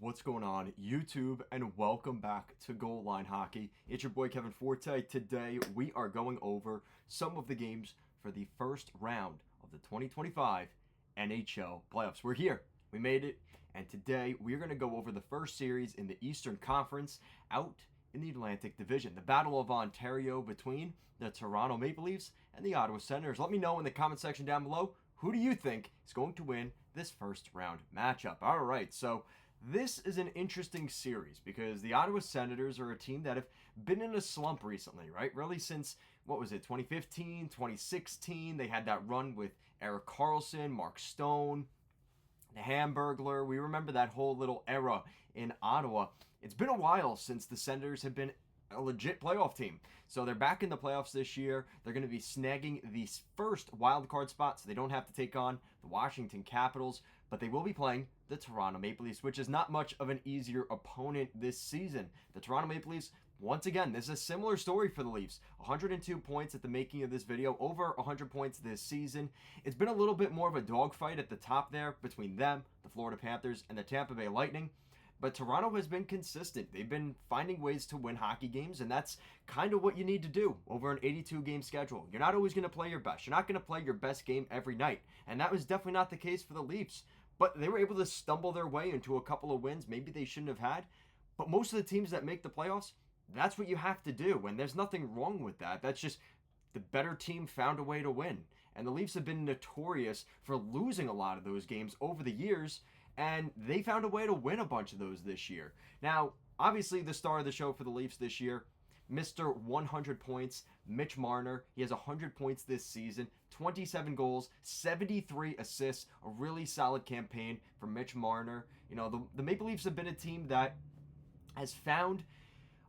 What's going on, YouTube, and welcome back to Goal Line Hockey. It's your boy Kevin Forte. Today we are going over some of the games for the first round of the 2025 NHL playoffs. We're here. We made it, and today we're going to go over the first series in the Eastern Conference out in the Atlantic Division. The Battle of Ontario between the Toronto Maple Leafs and the Ottawa Senators. Let me know in the comment section down below, who do you think is going to win this first round matchup? All right, so this is an interesting series because the Ottawa Senators are a team that have been in a slump recently, right? Really since, 2015, 2016. They had that run with Erik Karlsson, Mark Stone, the Hamburglar. We remember that whole little era in Ottawa. It's been a while since the Senators have been a legit playoff team. So they're back in the playoffs this year. They're going to be snagging the first wild card spot so they don't have to take on the Washington Capitals, but they will be playing the Toronto Maple Leafs, which is not much of an easier opponent this season. The Toronto Maple Leafs, once again, this is a similar story for the Leafs. 102 points at the making of this video, over 100 points this season. It's been a little bit more of a dogfight at the top there between them, the Florida Panthers, and the Tampa Bay Lightning. But Toronto has been consistent. They've been finding ways to win hockey games, and that's kind of what you need to do over an 82-game schedule. You're not always going to play your best. You're not going to play your best game every night, and that was definitely not the case for the Leafs. But they were able to stumble their way into a couple of wins maybe they shouldn't have had. But most of the teams that make the playoffs, that's what you have to do, and there's nothing wrong with that. That's just the better team found a way to win. And the Leafs have been notorious for losing a lot of those games over the years, and they found a way to win a bunch of those this year. Now, obviously, the star of the show for the Leafs this year, Mr. 100 points, Mitch Marner. He has 100 points this season, 27 goals, 73 assists, a really solid campaign for Mitch Marner. You know, the Maple Leafs have been a team that has found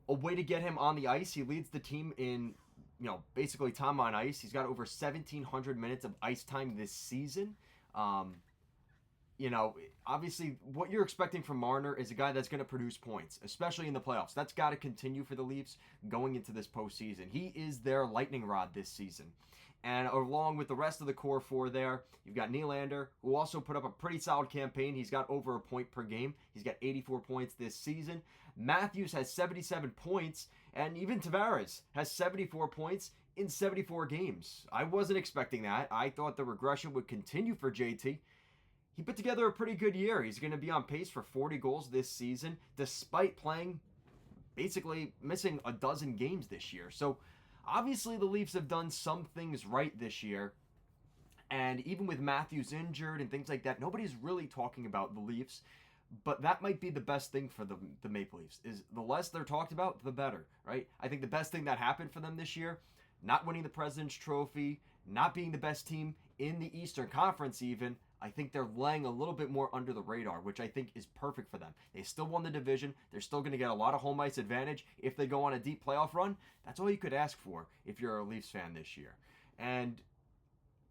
a way to get him on the ice. He leads the team in, basically time on ice. He's got over 1,700 minutes of ice time this season. Obviously, what you're expecting from Marner is a guy that's going to produce points, especially in the playoffs. That's got to continue for the Leafs going into this postseason. He is their lightning rod this season. And along with the rest of the core four there, you've got Nylander, who also put up a pretty solid campaign. He's got over a point per game. He's got 84 points this season. Matthews has 77 points, and even Tavares has 74 points in 74 games. I wasn't expecting that. I thought the regression would continue for JT. He put together a pretty good year. He's going to be on pace for 40 goals this season, despite playing, basically missing a dozen games this year. So obviously the Leafs have done some things right this year. And even with Matthews injured and things like that, nobody's really talking about the Leafs. But that might be the best thing for the Maple Leafs, is the less they're talked about, the better, right? I think the best thing that happened for them this year, not winning the President's Trophy, not being the best team in the Eastern Conference even, I think they're laying a little bit more under the radar, which I think is perfect for them. They still won the division. They're still going to get a lot of home ice advantage if they go on a deep playoff run. That's all you could ask for if you're a Leafs fan this year. And,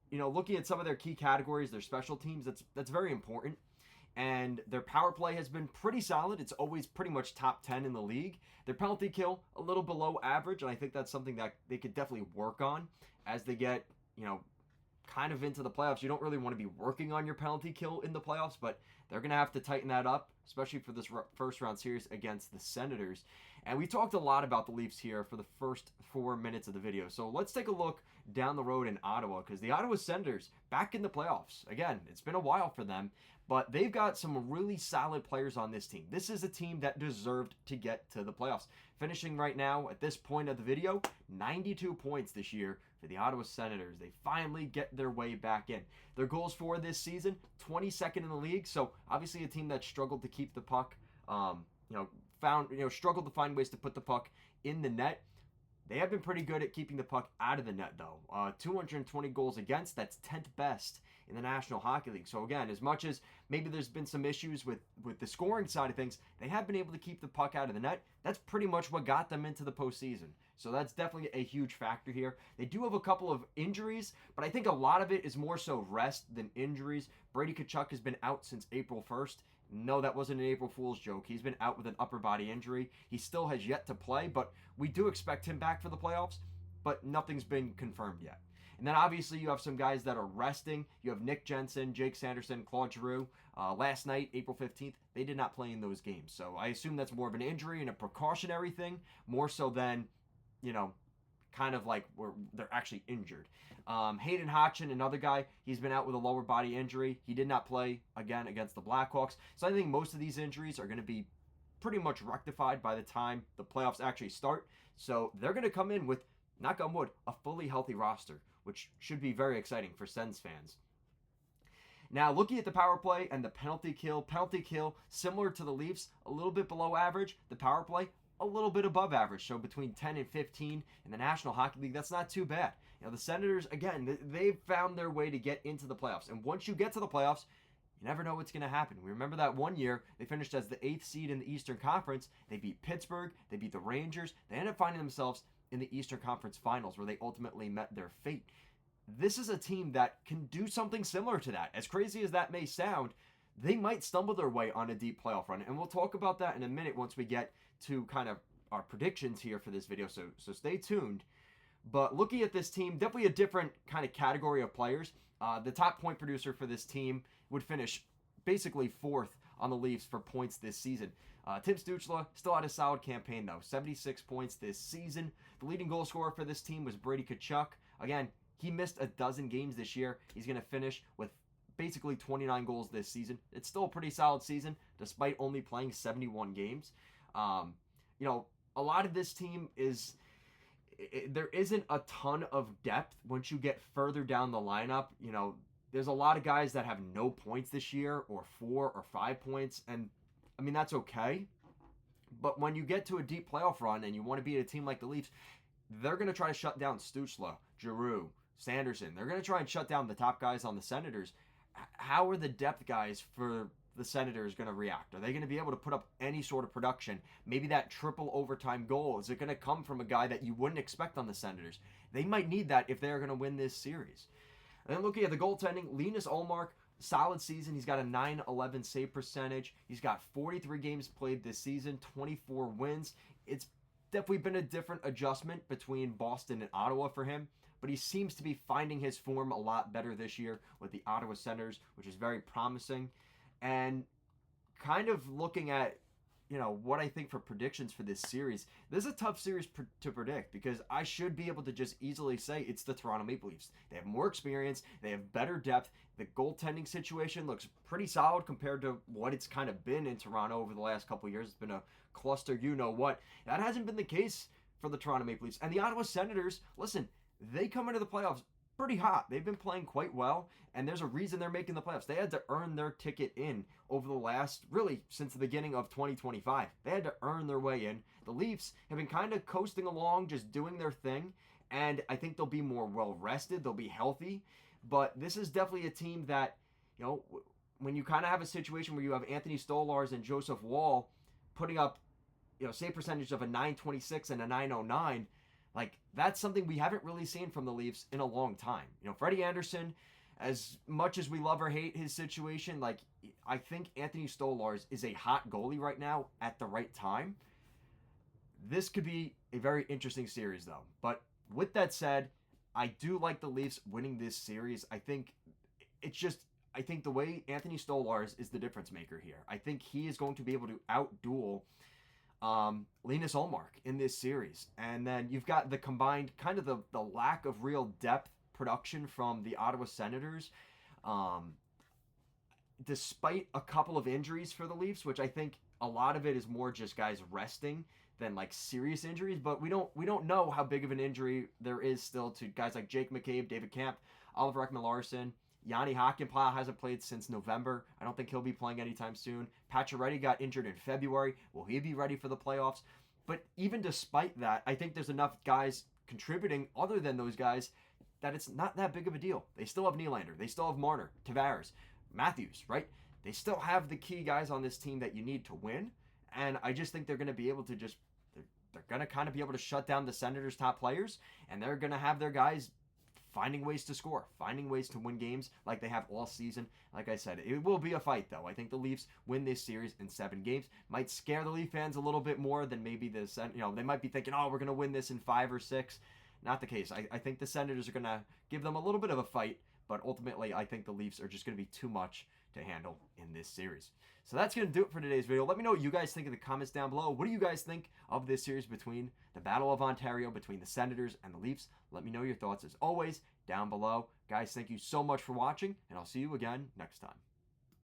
looking at some of their key categories, their special teams, that's very important. And their power play has been pretty solid. It's always pretty much top 10 in the league. Their penalty kill, a little below average, and I think that's something that they could definitely work on as they get, kind of into the playoffs. You don't really want to be working on your penalty kill in the playoffs, but they're going to have to tighten that up, especially for this first round series against the Senators. And we talked a lot about the Leafs here for the first 4 minutes of the video. So let's take a look down the road in Ottawa, because the Ottawa Senators back in the playoffs. Again, it's been a while for them, but they've got some really solid players on this team. This is a team that deserved to get to the playoffs. Finishing right now at this point of the video, 92 points this year for the Ottawa Senators. They finally get their way back in. Their goals for this season, 22nd in the league. So obviously a team that struggled to keep the puck, struggled to find ways to put the puck in the net. They have been pretty good at keeping the puck out of the net, though. 220 goals against, that's 10th best in the National Hockey League. So again, as much as maybe there's been some issues with the scoring side of things, they have been able to keep the puck out of the net. That's pretty much what got them into the postseason. So that's definitely a huge factor here. They do have a couple of injuries, but I think a lot of it is more so rest than injuries. Brady Tkachuk has been out since April 1st. No, that wasn't an April Fool's joke. He's been out with an upper body injury. He still has yet to play, but we do expect him back for the playoffs, but nothing's been confirmed yet. And then obviously you have some guys that are resting. You have Nick Jensen, Jake Sanderson, Claude Giroux. Last night, April 15th, they did not play in those games. So I assume that's more of an injury and a precautionary thing, more so than, kind of like where they're actually injured. Hayden Hodgson, another guy, he's been out with a lower body injury. He did not play again against the Blackhawks. So I think most of these injuries are going to be pretty much rectified by the time the playoffs actually start. So they're going to come in with, knock on wood, a fully healthy roster, which should be very exciting for Sens fans. Now, looking at the power play and the penalty kill, similar to the Leafs, a little bit below average. The power play, a little bit above average, so between 10 and 15 in the National Hockey League. That's not too bad. The Senators, again, they've found their way to get into the playoffs. And once you get to the playoffs, you never know what's going to happen. We remember that one year they finished as the 8th seed in the Eastern Conference. They beat Pittsburgh. They beat the Rangers. They ended up finding themselves in the Eastern Conference Finals, where they ultimately met their fate. This is a team that can do something similar to that. As crazy as that may sound, they might stumble their way on a deep playoff run. And we'll talk about that in a minute once we get to kind of our predictions here for this video. So stay tuned. But looking at this team, definitely a different kind of category of players. The top point producer for this team would finish basically 4th on the Leafs for points this season. Tim Stützle still had a solid campaign, though. 76 points this season. The leading goal scorer for this team was Brady Tkachuk. Again, he missed a dozen games this year. He's going to finish with basically 29 goals this season. It's still a pretty solid season, despite only playing 71 games. A lot of this team is... there isn't a ton of depth once you get further down the lineup. There's a lot of guys that have no points this year, or 4 or 5 points, and I mean, that's okay. But when you get to a deep playoff run and you want to beat a team like the Leafs, they're going to try to shut down Stützle, Giroux, Sanderson. They're going to try and shut down the top guys on the Senators. How are the depth guys for the Senators going to react? Are they going to be able to put up any sort of production? Maybe that triple overtime goal, is it going to come from a guy that you wouldn't expect on the Senators? They might need that if they're going to win this series. And then looking at the goaltending, Linus Ullmark, solid season. He's got a .911 save percentage. He's got 43 games played this season, 24 wins. It's definitely been a different adjustment between Boston and Ottawa for him, but he seems to be finding his form a lot better this year with the Ottawa Senators, which is very promising. And kind of looking at, what I think for predictions for this series, this is a tough series to predict, because I should be able to just easily say it's the Toronto Maple Leafs. They have more experience. They have better depth. The goaltending situation looks pretty solid compared to what it's kind of been in Toronto over the last couple of years. It's been a cluster, you-know-what. That hasn't been the case for the Toronto Maple Leafs. And the Ottawa Senators, listen, they come into the playoffs pretty hot. They've been playing quite well, and there's a reason they're making the playoffs. They had to earn their ticket in over the last, really, since the beginning of 2025. They had to earn their way in. The Leafs have been kind of coasting along, just doing their thing, and I think they'll be more well-rested. They'll be healthy, but this is definitely a team that, when you kind of have a situation where you have Anthony Stolarz and Joseph Woll putting up, save percentage of a .926 and a .909, like, that's something we haven't really seen from the Leafs in a long time. Freddie Anderson, as much as we love or hate his situation, like, I think Anthony Stolarz is a hot goalie right now at the right time. This could be a very interesting series, though. But with that said, I do like the Leafs winning this series. I think the way Anthony Stolarz is the difference maker here. I think he is going to be able to outduel Linus Ullmark in this series. And then you've got the combined kind of the lack of real depth production from the Ottawa Senators, despite a couple of injuries for the Leafs, which I think a lot of it is more just guys resting than like serious injuries. But we don't know how big of an injury there is still to guys like Jake McCabe, David Kampf, Oliver Ekman-Larsson. Yanni Hakanpää hasn't played since November. I don't think he'll be playing anytime soon. Pacioretty got injured in February. Will he be ready for the playoffs? But even despite that, I think there's enough guys contributing other than those guys that it's not that big of a deal. They still have Nylander. They still have Marner, Tavares, Matthews, right? They still have the key guys on this team that you need to win. And I just think they're going to be able to they're going to kind of be able to shut down the Senators' top players. And they're going to have their guys finding ways to score, finding ways to win games like they have all season. Like I said, it will be a fight, though. I think the Leafs win this series in 7 games. Might scare the Leaf fans a little bit more than maybe this. They might be thinking, oh, we're going to win this in 5 or 6. not the case. I think the Senators are going to give them a little bit of a fight, but ultimately I think the Leafs are just going to be too much to handle in this series. So that's going to do it for today's video. Let me know what you guys think in the comments down below. What do you guys think of this series between the Battle of Ontario, between the Senators and the Leafs? Let me know your thoughts as always down below. Guys, thank you so much for watching, and I'll see you again next time.